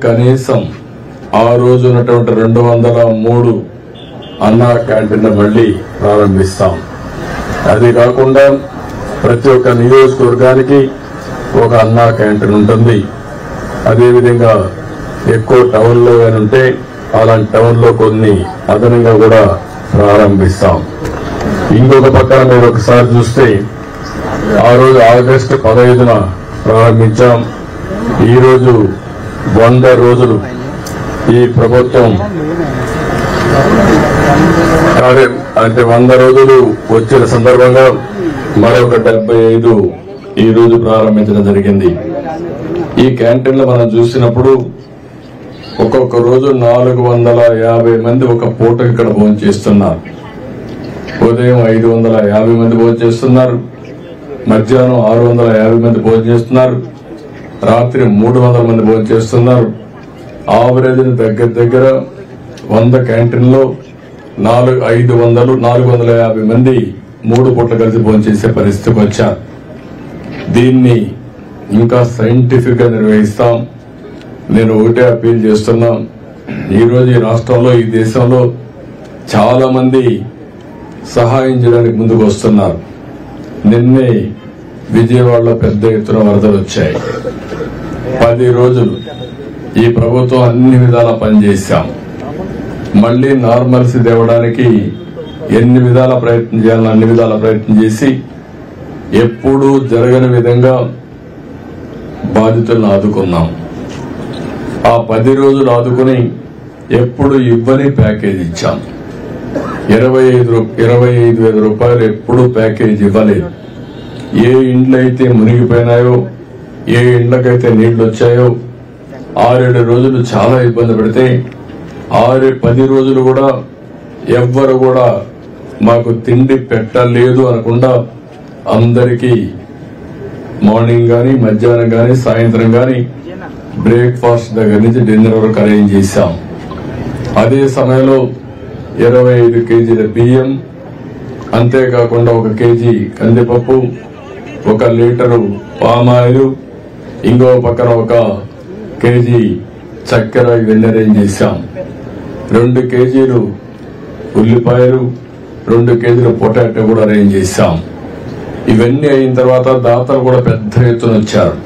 కనీసం ఆ రోజు ఉన్నటువంటి 203 అన్నా క్యాంటీన్ మళ్లీ ప్రారంభిస్తాం. అది కాకుండా ప్రతి ఒక్క నియోజకవర్గానికి ఒక అన్నా క్యాంటీన్ ఉంటుంది. అదేవిధంగా ఎక్కువ టౌన్లో ఉంటే అలాంటి టౌన్లో కొన్ని అదనంగా కూడా ప్రారంభిస్తాం. ఇంకొక పక్కన మీరు ఒకసారి చూస్తే ఆ రోజు ఆగస్టు 15న ప్రారంభించాం. ఈరోజు 100 రోజులు ఈ ప్రభుత్వం అంటే 100 రోజులు వచ్చిన సందర్భంగా మరొక 75 ఈ రోజు ప్రారంభించడం జరిగింది. ఈ క్యాంటీన్లో మనం చూసినప్పుడు ఒక్కొక్క రోజు 450 మంది ఒక పూట ఇక్కడ భోజనం చేస్తున్నారు. ఉదయం 550 మంది భోజనం చేస్తున్నారు, మధ్యాహ్నం 650 మంది భోజనం చేస్తున్నారు, రాత్రి 300 మంది భోజనం చేస్తున్నారు. ఆవరేజ్ దగ్గర 100 క్యాంటీన్లో 450 మంది 3 పూట్ల కలిసి భోజనం చేసే పరిస్థితికి వచ్చారు. దీన్ని ఇంకా సైంటిఫిక్ గా నిర్వహిస్తాం. నేను ఒకటే అప్పీల్ చేస్తున్నా, ఈరోజు ఈ రాష్ట్రంలో ఈ దేశంలో చాలా మంది సహాయం చేయడానికి ముందుకు వస్తున్నారు. నిన్నే విజయవాడలో పెద్ద ఎత్తున వరదలు వచ్చాయి. 10 రోజులు ఈ ప్రభుత్వం అన్ని విధాలా పనిచేశాం. మళ్లీ నార్మల్సీ తేవడానికి ఎన్ని విధాల ప్రయత్నం చేయాలని అన్ని విధాల ప్రయత్నం చేసి ఎప్పుడూ జరగని విధంగా బాధితులను ఆదుకున్నాం. ఆ 10 రోజులు ఆదుకుని ఎప్పుడు ఇవ్వని ప్యాకేజ్ ఇచ్చాం. 25,000 రూపాయలు ఎప్పుడు ప్యాకేజ్ ఇవ్వలేదు. ఏ ఇండ్లైతే మునిగిపోయినాయో, ఏ ఇండ్లకైతే నీళ్లు వచ్చాయో 6-7 రోజులు చాలా ఇబ్బంది పెడితే 10 రోజులు కూడా ఎవ్వరు కూడా మాకు తిండి పెట్టలేదు అనకుండా అందరికీ మార్నింగ్ గాని, మధ్యాహ్నం గాని, సాయంత్రం గాని బ్రేక్ఫాస్ట్ దగ్గర నుంచి డిన్నర్ వరకు అరేంజ్ చేశాం. అదే సమయంలో 25 కేజీల బియ్యం, అంతేకాకుండా 1 కేజీ కందిపప్పు, 1 లీటరు పామాయిల్, ఇంకో పక్కన 1 కేజీ చక్కెర ఇవన్నీ అరేంజ్ చేశాం. 2 కేజీలు ఉల్లిపాయలు, 2 కేజీలు పొటాటో కూడా అరేంజ్ చేశాం. ఇవన్నీ అయిన తర్వాత దాతలు కూడా పెద్ద ఎత్తున వచ్చారు.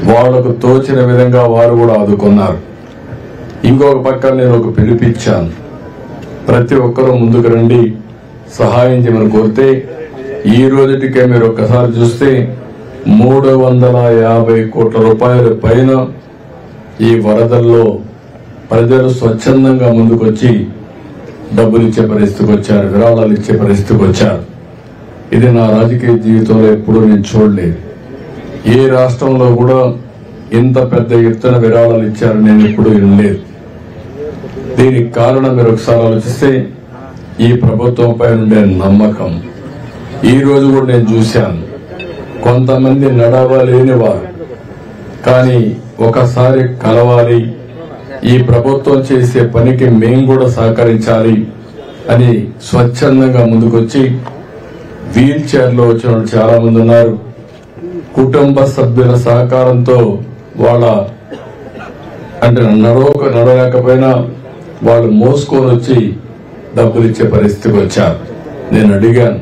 వాళ్లకు తోచిన విధంగా వారు కూడా ఆదుకున్నారు. ఇంకొక పక్క నేను ఒక పిలిపిచ్చాను, ప్రతి ఒక్కరూ ముందుకు రండి, సహాయం చేయమని కోరితే ఈ రోజుటికే మీరు ఒక్కసారి చూస్తే 350 కోట్ల రూపాయల పైన ఈ వరదల్లో ప్రజలు స్వచ్ఛందంగా ముందుకొచ్చి డబ్బులు ఇచ్చే పరిస్థితికి వచ్చారు, విరాళాలు ఇచ్చే పరిస్థితికి వచ్చారు. ఇది నా రాజకీయ జీవితంలో ఎప్పుడూ నేను చూడలేదు. ఏ రాష్ట్రంలో కూడా ఇంత పెద్ద ఎత్తున విరాళాలు ఇచ్చారని నేను ఎప్పుడూ వినలేదు. దీనికి కారణం మీరు ఒకసారి ఆలోచిస్తే ఈ ప్రభుత్వంపై ఉండే నమ్మకం. ఈ రోజు కూడా నేను చూశాను, కొంతమంది నడవలేని వారు కానీ ఒకసారి కలవాలి, ఈ ప్రభుత్వం చేసే పనికి మేం కూడా సహకరించాలి అని స్వచ్ఛందంగా ముందుకొచ్చి వీల్ చైర్లో వచ్చిన వాళ్ళు చాలా మంది ఉన్నారు. కుటుంబ సభ్యుల సహకారంతో వాళ్ళ అంటే నడవలేకపోయినా వాళ్ళు మోసుకొని వచ్చి డబ్బులు ఇచ్చే పరిస్థితికి వచ్చారు. నేను అడిగాను,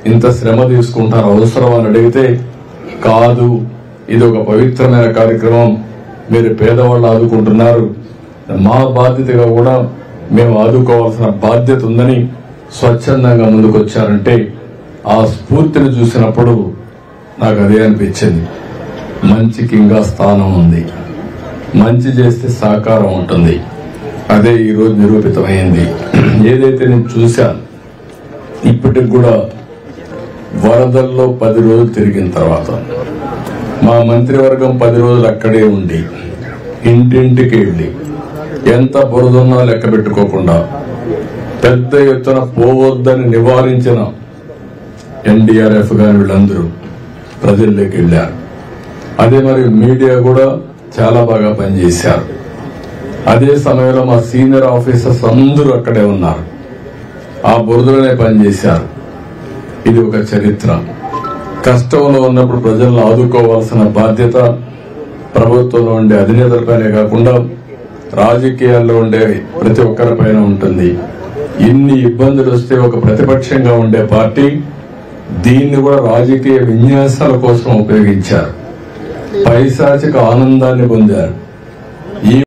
ఇంత శ్రమ తీసుకుంటారు అవసరం అని అడిగితే కాదు, ఇది ఒక పవిత్రమైన కార్యక్రమం, మీరు పేదవాళ్ళు ఆదుకుంటున్నారు, మా బాధ్యతగా కూడా మేము ఆదుకోవాల్సిన బాధ్యత ఉందని స్వచ్ఛందంగా ముందుకొచ్చారంటే ఆ స్ఫూర్తిని చూసినప్పుడు నాకు అదే అనిపించింది. మంచికి ఇంకా స్థానం ఉంది, మంచి చేస్తే సహకారం ఉంటుంది. అదే ఈరోజు నిరూపితమైంది. ఏదైతే నేను చూశాను, ఇప్పటికి కూడా వరదల్లో 10 రోజులు తిరిగిన తర్వాత మా మంత్రివర్గం 10 రోజులు అక్కడే ఉండి ఇంటింటికి వెళ్ళి ఎంత బురదున్నా లెక్క పెట్టుకోకుండా పెద్ద ఎత్తున పోవద్దని నివారించిన ఎన్డీఆర్ఎఫ్ గాని వీళ్ళందరూ ప్రజల్లోకి వెళ్ళారు. అదే మరి మీడియా కూడా చాలా బాగా పనిచేశారు. అదే సమయంలో మా సీనియర్ ఆఫీసర్స్ అందరూ అక్కడే ఉన్నారు, ఆ బురదలోనే పనిచేశారు. ఇది ఒక చరిత్ర. కష్టంలో ఉన్నప్పుడు ప్రజలను ఆదుకోవాల్సిన బాధ్యత ప్రభుత్వంలో ఉండే అధినేతలపైనే కాకుండా రాజకీయాల్లో ఉండే ప్రతి ఒక్కరిపైన ఉంటుంది. ఇన్ని ఇబ్బందులు వస్తే ఒక ప్రతిపక్షంగా ఉండే పార్టీ దీన్ని కూడా రాజకీయ విన్యాసాల కోసం ఉపయోగించారు. పైశాచిక ఆనందాన్ని పొందారు. ఈ